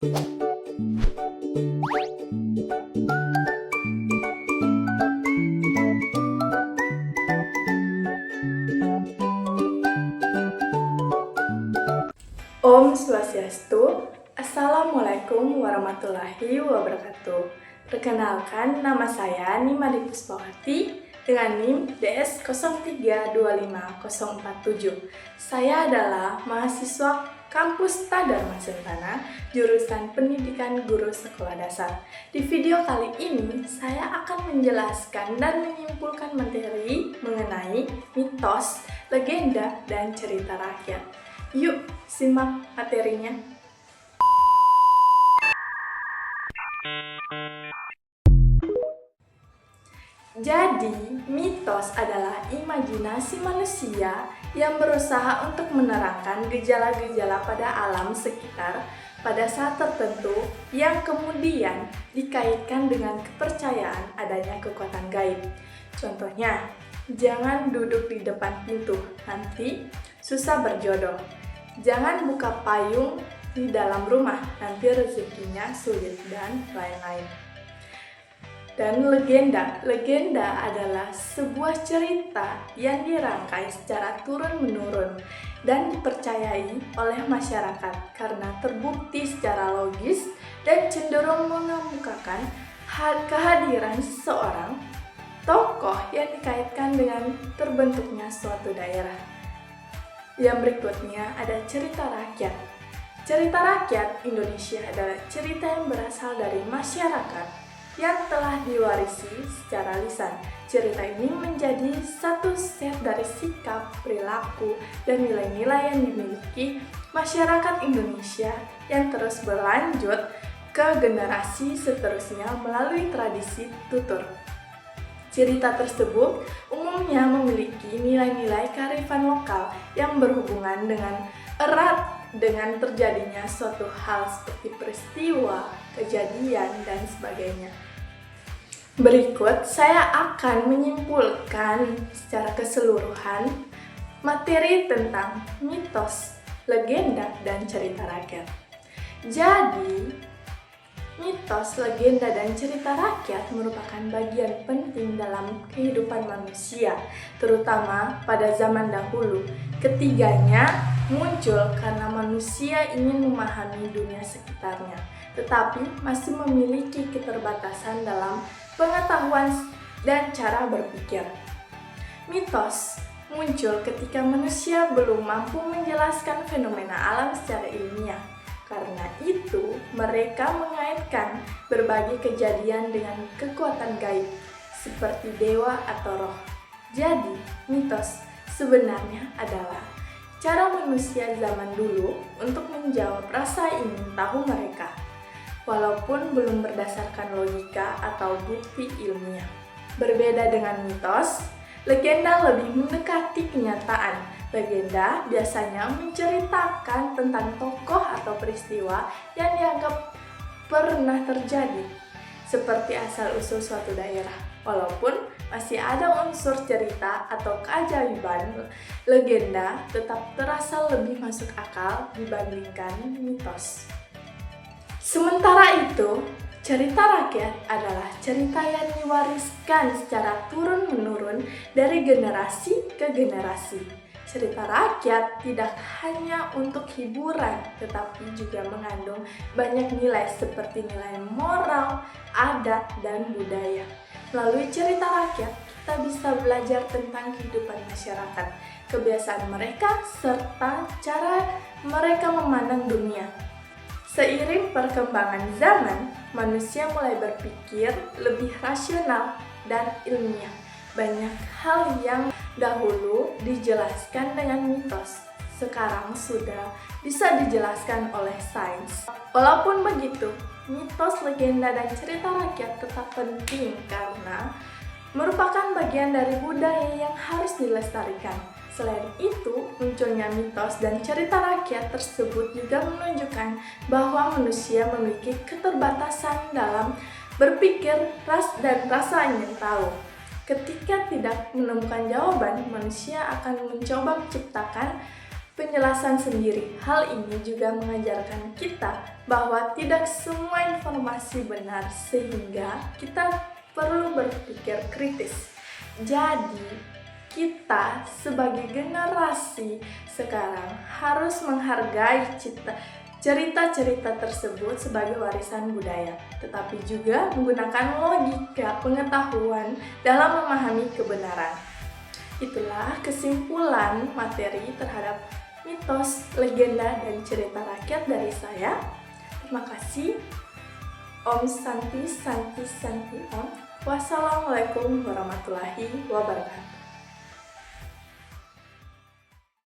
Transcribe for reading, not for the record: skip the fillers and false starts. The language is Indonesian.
Om Swastiastu, Assalamualaikum warahmatullahi wabarakatuh. Perkenalkan, nama saya Nimade Puspawati dengan NIM DS032547. Saya adalah mahasiswa Kampus Tadharma Sentana, jurusan Pendidikan Guru Sekolah Dasar. Di video kali ini, saya akan menjelaskan dan menyimpulkan materi mengenai mitos, legenda, dan cerita rakyat. Yuk, simak materinya. Jadi, mitos adalah imajinasi manusia yang berusaha untuk menerangkan gejala-gejala pada alam sekitar pada saat tertentu yang kemudian dikaitkan dengan kepercayaan adanya kekuatan gaib. Contohnya, jangan duduk di depan pintu, nanti susah berjodoh. Jangan buka payung di dalam rumah, nanti rezekinya sulit, dan lain-lain. Dan legenda adalah sebuah cerita yang dirangkai secara turun-menurun dan dipercayai oleh masyarakat karena terbukti secara logis dan cenderung mengemukakan kehadiran seseorang tokoh yang dikaitkan dengan terbentuknya suatu daerah. Yang berikutnya ada cerita rakyat. Cerita rakyat Indonesia adalah cerita yang berasal dari masyarakat yang telah diwarisi secara lisan. Cerita ini menjadi satu set dari sikap, perilaku, dan nilai-nilai yang dimiliki masyarakat Indonesia yang terus berlanjut ke generasi seterusnya melalui tradisi tutur. Cerita tersebut umumnya memiliki nilai-nilai kearifan lokal yang berhubungan dengan erat dengan terjadinya suatu hal seperti peristiwa, kejadian, dan sebagainya. Berikut saya akan menyimpulkan secara keseluruhan materi tentang mitos, legenda, dan cerita rakyat. Jadi, mitos, legenda, dan cerita rakyat merupakan bagian penting dalam kehidupan manusia, terutama pada zaman dahulu. Ketiganya muncul karena manusia ingin memahami dunia sekitarnya, tetapi masih memiliki keterbatasan dalam pengetahuan dan cara berpikir. Mitos muncul ketika manusia belum mampu menjelaskan fenomena alam secara ilmiah. Karena itu, mereka mengaitkan berbagai kejadian dengan kekuatan gaib, seperti dewa atau roh. Jadi, mitos sebenarnya adalah cara manusia zaman dulu untuk menjawab rasa ingin tahu mereka, walaupun belum berdasarkan logika atau bukti ilmiah. Berbeda dengan mitos, legenda lebih mendekati kenyataan. Legenda biasanya menceritakan tentang tokoh atau peristiwa yang dianggap pernah terjadi, seperti asal-usul suatu daerah. Walaupun masih ada unsur cerita atau keajaiban, legenda tetap terasa lebih masuk akal dibandingkan mitos. Sementara itu, cerita rakyat adalah cerita yang diwariskan secara turun-menurun dari generasi ke generasi. Cerita rakyat tidak hanya untuk hiburan, tetapi juga mengandung banyak nilai seperti nilai moral, adat, dan budaya. Melalui cerita rakyat, kita bisa belajar tentang kehidupan masyarakat, kebiasaan mereka, serta cara mereka memandang dunia. Seiring perkembangan zaman, manusia mulai berpikir lebih rasional dan ilmiah. Banyak hal yang dahulu dijelaskan dengan mitos, sekarang sudah bisa dijelaskan oleh sains. Walaupun begitu, mitos, legenda, dan cerita rakyat tetap penting karena merupakan bagian dari budaya yang harus dilestarikan. Selain itu, munculnya mitos dan cerita rakyat tersebut juga menunjukkan bahwa manusia memiliki keterbatasan dalam berpikir dan rasa ingin tahu. Ketika tidak menemukan jawaban, manusia akan mencoba menciptakan penjelasan sendiri. Hal ini juga mengajarkan kita bahwa tidak semua informasi benar, sehingga kita perlu berpikir kritis. Jadi, kita sebagai generasi sekarang harus menghargai cerita-cerita tersebut sebagai warisan budaya, tetapi juga menggunakan logika pengetahuan dalam memahami kebenaran. Itulah kesimpulan materi terhadap mitos, legenda, dan cerita rakyat dari saya. Terima kasih. Om Santi Santi Santi Om. Wassalamualaikum warahmatullahi wabarakatuh.